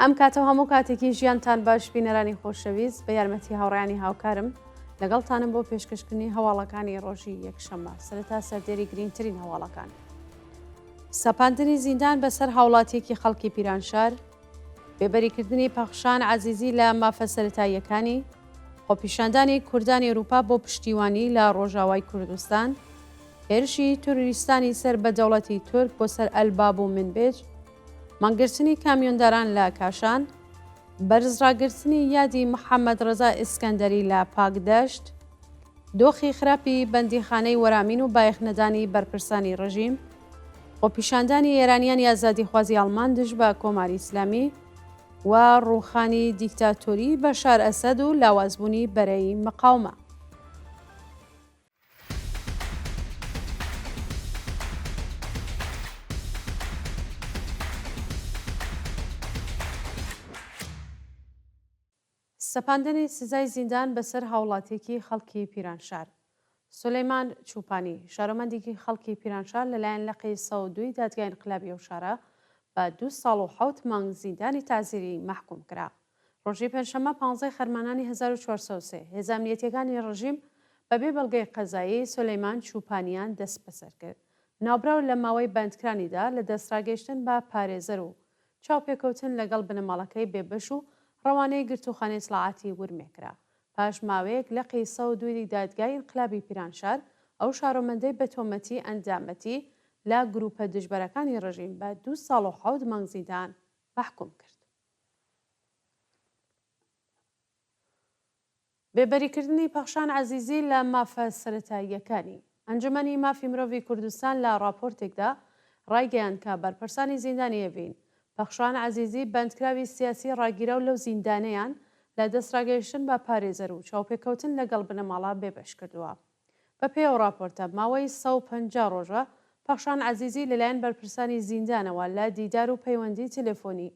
ئەم کاتەوە هەموو کاتێکی ژیانتان باش بینەرانی خۆشەویست بە یارمەتی هاوڕێیانی هاوکارم لەگەڵتانم بۆ پێشکەشکردنی هەواڵەکانی ڕۆژی یەکشەممە سەرەتا سەردێری گرنگترین هەواڵەکان. سەپاندنی زیندان بەسەر هاوڵاتیەکی خەڵکی پیرانشار، بێبەریکردنی پەخشان عەزیزی لە مافە سەرەتاییەکانی، خۆپیشاندانی کوردانی ئەوروپا بۆ پشتیوانی لە ڕۆژاوای کوردستان، هێرشی تۆریستانی سەر بە دەوڵەتی تورک بۆ سەر ئەلباب و منبێج، مانگرتنی کامیۆنداران لە کاشان، بەرزڕاگرتنی یادی محەممەد ڕەزا ئیسکەندەری لە پاکدەشت، دۆخی خراپی بەندیخانەی وەرامین و بایەخنەدانی بەرپرسانی ڕژیم، خۆپیشاندانی ئێرانیان ئازادیخوازی ئەڵمان دژ بە کۆماری ئیسلامی و ڕووخانی دیکتاتۆری بەشار ئەسەد و لاوازبوونی بەرەی مقاومە. سەپاندنی سزای زیندان بەسەر هاوڵاتێکی خەڵکی پیرانشار. سولەیمان چوپانی شارۆمەندێکی خەڵکی پیرانشار لەلایەن لە قەی 102 دادگای انقلابی ئەو شارە بە 2 ساڵ و 7 مانگ زیندانی تازیری محکوم کرا. ڕۆژی پێنجشەممە 15 خەرمانانی 1403 هێز ئەمنیەتیەکانی ڕژیم بەبێ بەڵگەی قەزایی سولەیمان چوپانیان دەست بەسەر کرد. ناوبراو لە ماوەی بەندکرانیدا لە دەستڕاگەیشتن بە پارێزەر و چاوپێکەوتن لەگەڵ بنەماڵەکەی بێبەش و ڕەوانەی گرتوخانەی سڵاعاتی ورمێکرا. پاش ماوەیەک لە قەی 102 دادگای انقلابی پیرانشار ئەو شارۆمەندەی بە تۆمەتی ئەندامەتی لە گروپە دژبەرەکانی ڕژیم بە 2 ساڵ و 7 مانگ زیندان محکوم کرد. بێبەریکردنی پەخشان عەزیزی لە مافە سەرەتاییەکانی. ئەنجومەنی مافی مرۆڤی کوردستان لە راپۆرتێکدا ڕایگەیاند کە بەرپرسانی زیندانی ئەڤین پەخشان عەزیزی بەندکراوی سیاسی ڕاگیرە و لەو زیندانەیان لە دەستڕاگەیشتن بە پارێزەر و چاوپێکەوتن لەگەڵ بنەماڵە بێبەش کردووە. بە پێی ئەو راپۆرتە ماوەی 150 ڕۆژە پەخشان عەزیزی لەلایەن بەرپرسانی زیندانەوە لە دیدار و پەیوەندی تەلێفۆنی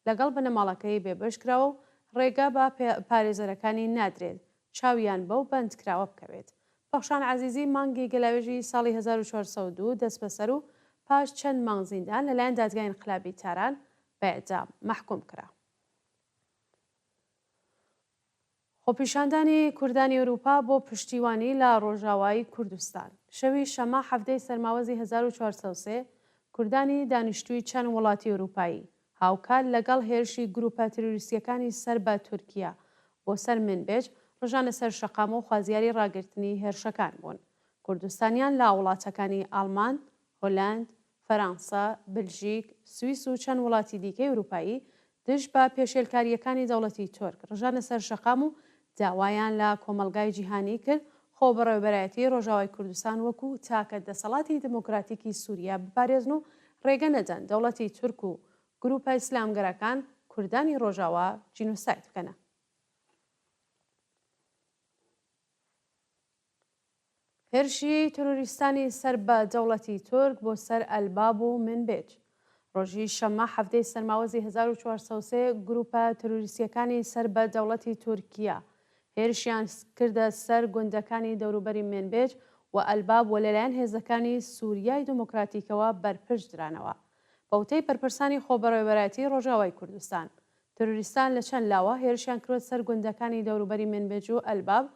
لەگەڵ بنەماڵەکەی بێبەش کراوە و ڕێگا بە پارێزەرەکانی نادرێت چاویان بەو بەندکراوە بکەوێت. پەخشان عەزیزی مانگی گەلاوێژی ساڵی 1402 دەست بەسەر و پاش چەند مانگ زیندان لەلایەن دادگای انقلابی تاران بە ئێدام محکوم کرا. خۆپیشاندانی کوردانی ئەوروپا بۆ پشتیوانی لە ڕۆژاوای کوردستان. شەوی شەمە هەفتەی سەرماوەزی 1403 کوردانی دانیشتووی چەند وڵاتی ئەوروپایی هاوکار لەگەڵ هێرشی گروپە تروریستیەکانی سەر بە تورکیا بۆ سەر منبێج ڕژانە سەر شەقامە و خوازیاری ڕاگررتنی هێرشەکان بوون. کوردستانیان لا وڵاتەکانی ئاڵمان، هۆلاند، فەرانسا، بلژیک، سوئیس و چەند وڵاتی دیکەی ئەوروپایی دژ بە پێشێلکاریەکانی دەوڵەتی تۆرک ڕژانە سەر شەقام و داوایان لە کۆمەلگای جیهانی کرد خۆ بەڕێوەبەرایەتی ڕۆژاوای کوردستان وەکو تاکە دەسەڵاتی دموکراتیکی سووریا بپارێزن و ڕێگە نەدەن دەوڵەتی تورک و گروپە ئیسلامگەرەکان کوردانی ڕۆژاوا جینۆساید بکەنە. هێرشی تۆریستانی سەر بە دەوڵەتی تورک بۆ سەر ئەلباب و منبێج. ڕۆژی شەممە هەفتەی سەرماوەزی 1403 گروپە تۆریستیەکانی سەر بە دەوڵەتی تورکیا هێرشیان کردە سەر گوندەکانی دەوروبەری منبێج و ئەلباب و لەلایەن هێزەکانی سووریای دموکراتیکەوە بەرپرس درانەوە. بەوتەی پەرپرسانی خۆبەڕێوەبەرایەتی ڕۆژاوای کوردستان تۆریستان لە چەند لاوە هێرشیان کرد سەر گوندەکانی دەوروبەری منبێج و ئەلباب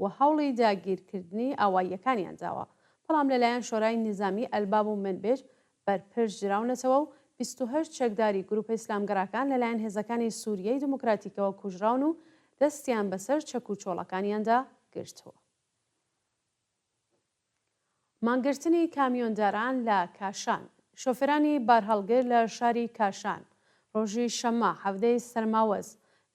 و هەوڵی داگیرکردنی ئاواییەکانیان داوە. بەڵام لەلایەن شۆرای نظامی ئەلباب و منبێج بەرپرس دراونەتەوە و 28 چەکداری گروپە ئیسلامگەرەکان لەلایەن هێزەکانی سووریای دموکراتیکەوە کوژراون و دەستیان بەسەر چەک و چۆڵەکانیاندا گرتووە. مانگرتنی کامیۆنداران لە کاشان. شۆفێرانی بارهەڵگر لە شاری کاشان ڕۆژی شەمە هەفتەی سەرماوەز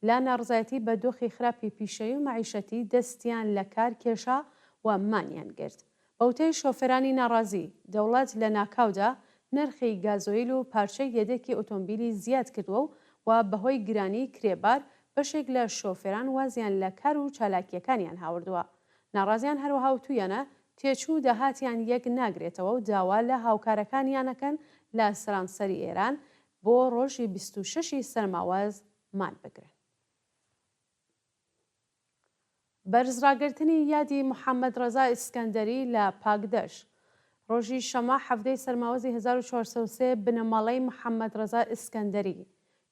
لا ناڕزایەتی بە دۆخی خراپی پیشەیی و مەعیشەتی دەستیان لە کار کێشا و مانیان گرت. بەوتەی شۆفێرانی ناڕازی دەوڵەت لە ناکاودا نرخی گازۆیل و پارچەی یەدێکی ئۆتۆمبیلی زیاد کردووە و بەهۆی گرانی کرێبار بەشێک لە شۆفێران وازیان لە کار و چالاکیەکانیان هاوردووە. ناڕازیان هەروەها وتویانە تێچوو داهاتیان یەک ناگرێتەوە و داوا لە هاوکارەکانیانەکەن لە سەرانسەری ئێران بۆ ڕۆژی 26 سەرماوەز مان بگرن. بەرزڕاگرتنی یادی محەممەد ڕەزا ئیسکەندەری لە پاکدەشت. ڕۆژی شەمە هەفتەی سەرماوەزی 1403 بنەماڵەی محەممەد ڕەزا ئیسکەندەری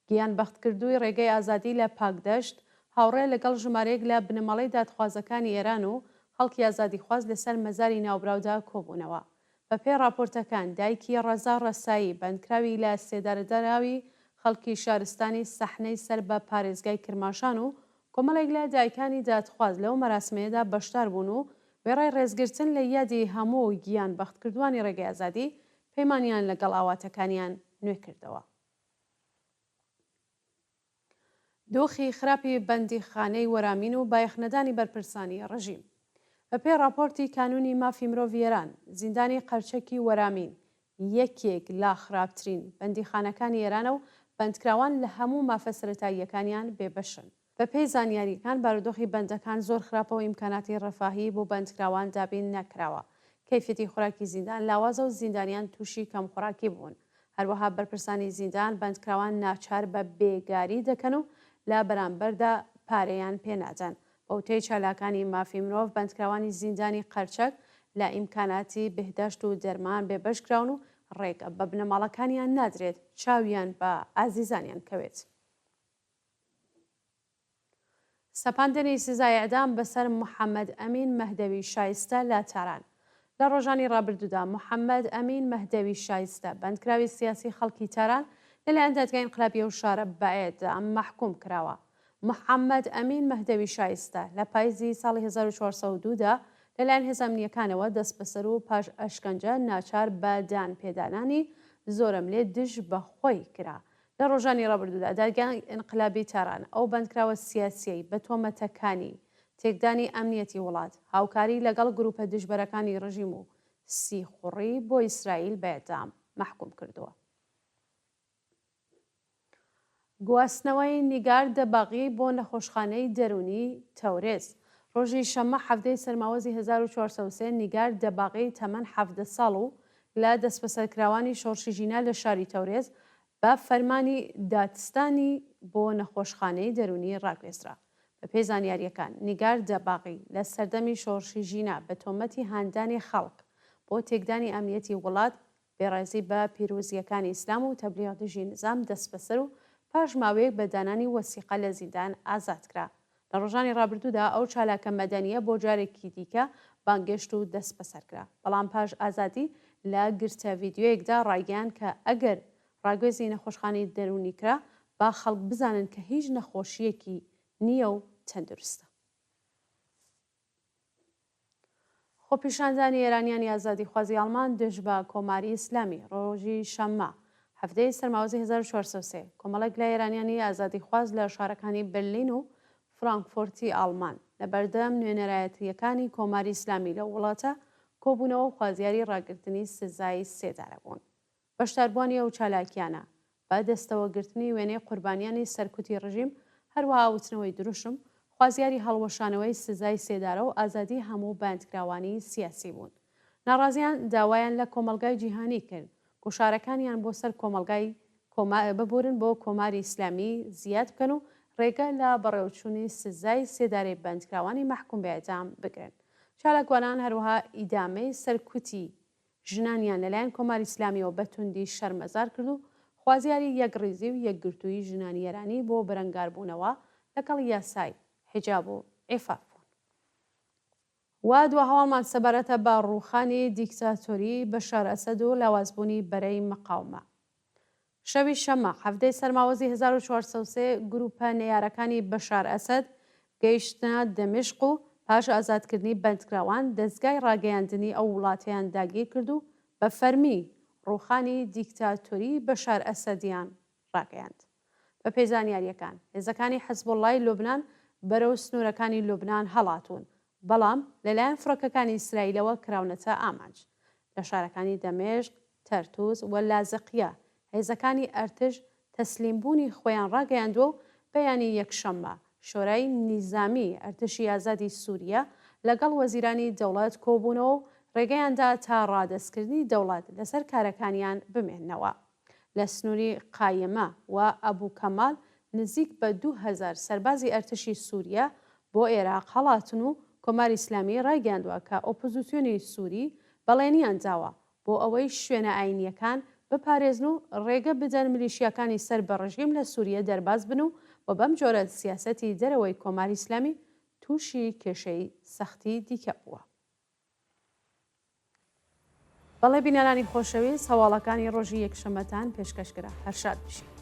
گیان بەختکردووی ڕێگەی ئازادی لە پاکدەشت هاوڕێ لەگەڵ ژمارەیەک لە بنەماڵەی دادخوازەکانی ئێران و خەڵکی ئازادی خواز لەسەر مەزاری ناوبراودا کۆبوونەوە. بەپێ راپۆرتەکان دایکی ڕەزا ڕەسایی بەندکراوی لە سێدارەدەراوی خەڵکی شارستانی سەحنەی سەر بە پارێزگای کرماشان و کۆمەڵێک لە دایکانی دادخواز لەو مەراسمەیەدا بەشدار بوون و وێڕای ڕێزگرتن لە یادی هەموو گیان بەختکردوانی ڕێگەی ئازادی پەیمانیان لەگەڵ ئاواتەکانیان نوێ کردەوە. دۆخی خراپی بەندیخانەی وەرامین و بایەخنەدانی بەرپرسانی ڕژیم. بەپێ راپۆرتی کانونی مافی مرۆڤ ئێران، زیندانی قەرچەکی وەرامین یەکێک لا خراپترین بەندیخانەکانی ئێرانە و بەندکراوان لە هەموو مافە سەرەتاییەکانیان بێبەشن. بەپێی زانیاریەکان بارودۆخی بەندەکان زۆر خراپەوە ئیمکاناتی ڕەفاهی بۆ بەندکراوان دابین نەکراوە. کەیفێتی خوراکی زیندان لاوازە و زیندانیان تووشی کەم خوراکی بوون. هەروەها بەرپرسانی زیندان بەندکراوان ناچار بە بێگاری دەکەن و لە بەرامبەردا پارەیان پێناجان. بەوتەی چالاکانی مافی مرۆڤ بەندکراوانی زیندانی قەرچەک لە ئیمکاناتی بهداشت و دەرمان بێبەشکراون و ڕێگە بە بنەماڵەکانیان نادرێت چاویان بە ئازیزانیان کەوێت. سەپاندنی سزای ئەدام بەسەر محەممەد ئەمین مەهدەوی شایستە لە تاران. لە ڕۆژانی ڕابردوودا محەممەد ئەمین مەهدەوی شایستە بەندکراوی سیاسی خەڵکی تاران لەلایەن دادگای ئینقلابی و شارە بەئێدا مەحکوم کراوە. محەممەد ئەمین مەهدەوی شایستە لە پاییزی ساڵی 1402دا لەلایەن هێزانامنیەکانەوە دەست بەسەر و پاش ئەشکەنجە ناچار بە دان پێدانانی زۆرم لێ دژ بەخۆی کرا. لە ڕۆژانی ڕابردوودا دادگای ئینقلابی تاران ئەو بەندکراوە سیاسیەی بە تۆمەتەکانی تێکدانی ئەمنیەتی وڵات، هاوکاری لەگەڵ گروپە دژبەرەکانی ڕژیم و سیخوڕی بۆ ئیسرائیل بەئێدام مەحکوم کردووە. گواستنەوەی نیگار دەباغی بۆ نەخۆشخانەی دەرونی تەورێز. ڕۆژی شەمە هەفتەی سەرماوەزی 1403 نیگار دەباغی تەمەن 17 ساڵ و لە دەستبەسەرکراوانی شۆڕشی ژینا لە شاری تەورێز بە فەرمانی دادستانی بۆ نەخۆشخانەی دەرونی ڕاگوێزرا. بەپێی زانیاریەکان نیگار دەباغی لە سەردەمی شۆڕشی ژینا بە تۆمەتی هاندانی خەڵک بۆ تێکدانی ئەمنیەتی وڵات بێڕێزی بە پیرۆزیەکانی ئیسلام و تەبلیغاتیژی نظام دەست بەسەر و پاش ماوەیەک بە دانانی وەسیقە لە زیندان ئازاد کرا. لە ڕۆژانی ڕابردوودا ئەو چالاکە مەدەنیە بۆ جارێکی دیکە بانگەشت و دەست بەسەر کرا. بەڵام پاش ئازادی لە گرتە ڤیددیۆیەکدا ڕایگەیان کە ئەگەر ڕاگوێزی نەخۆشخانەی دەرونی کرا با خەڵک بزانن کە هیچ نەخۆشیەکی نییە و تەندروستە. خۆپیشاندانی ئێرانیانی ئازادی خوازی ئەڵمان دژ بە کۆماری ئیسلامی. ڕۆژی شەممە هەفتەی سەرماوەزی 1403 کۆمەڵێک لە ئێرانیانی ئازادی خواز لە شارەکانی بەرلین و فرانکفۆرتی ئاڵمان لە بەردەم نوێنەرایەتیەکانی کۆماری ئیسلامی لە وڵاتە کۆبوونەوە و خوازیاری ڕاگررتنی سزای سێدارە بوون. بەشداربوونی ئەو چالاکیانە بە دەستەوەگرتنی وێنەی قوربانیانی سەرکوتی ڕژیم هەروەها وتنەوەی دروشم خوازیاری هەڵوەشانەوەی سزای سێدارە و ئازادی هەموو بەندکراوانی سیاسی بوون. ناڕازیان داوایان لە کۆمەلگای جیهانی کرد گۆشارەکانیان بۆ سەر کۆمەلگای ببورن بۆ کۆماری ئیسلامی زیاد بکەن و ڕێگە لە بەڕێوەچوونی سزای سێدارەی بەندکراوانی مەحکوم بە ئێدام بگرن. چالاکوانان هەروەها ئیدامەی سەرکوتی ژنانیان لەلایەن کۆماری ئیسلامیەوە بەتوندی شەرمەزار کرد و خوازیاری یەکڕیزی و یەکگرتووی ژنانی ئێرانی بۆ بەرەنگاربوونەوە لەگەڵ یاسای حیجاب و عیفاف بوون. وا دو هەواڵمان سەبارەتە بە ڕووخانی دیکتاتۆری بەشار ئەسەد و لاوازبوونی بەرەی مەقاومە. شەوی شەمە هەفتەی سەرماوەزی 1403 گروپە نەیارەکانی بەشار ئەسەد گەیشتنە دەمشق و پاش ئازادکردنی بەندکراوان دەستگای ڕاگەیاندنی ئەو وڵاتیان داگیر کرد و بە فەرمی ڕووخانی دیکتاتۆری بەشار ئەسەدیان ڕاگەیاند. بە پێزانیاریەکان هێزەکانی حەزبوڵڵای لوبنان بەرەو سنوورەکانی لوبنان هەڵاتون، بەڵام لەلایەن فڕۆکەکانی ئیسرائیلەوە کراونەتە ئامانج. لە شارەکانی دەمێژق، تەرتوز و لازقیە هێزەکانی ئەرتش تەسلیمبوونی خۆیان ڕاگەیاندووە و بەیانی یەکشەممە شۆرای نیزامی ئەرتشی ئازادی سووریە لەگەڵ وەزیرانی دەوڵەت کۆبوونەوە و ڕێگەیاندا تا ڕادەستکردنی دەوڵەت لەسەر کارەکانیان بمێننەوە. لە سنووری قایمە و ئەبوو کەمال نزیک بە 2000 سەربازی ئەرتشی سووریە بۆ عێراق هەڵاتن و کۆماری ئیسلامی ڕایگەاندووە کە ئۆپۆزیسیۆنی سووری بەڵێنیان داوە بۆ ئەوەی شوێنە ئاینیەکان بپارێزن و ڕێگە بدەن میلیشیاکانی سەر بە ڕژیم لە سووریە دەرباز بن و بەم جۆرە سیاسەتی دەرەوەی کۆماری ئیسلامی تووشی کێشەی سەختی دیکە بووە. بەڵێ بینەرانی خۆشەویست هەواڵەکانی ڕۆژی یەکشەممەتان پێشکەشکرا هەرشاد بشین.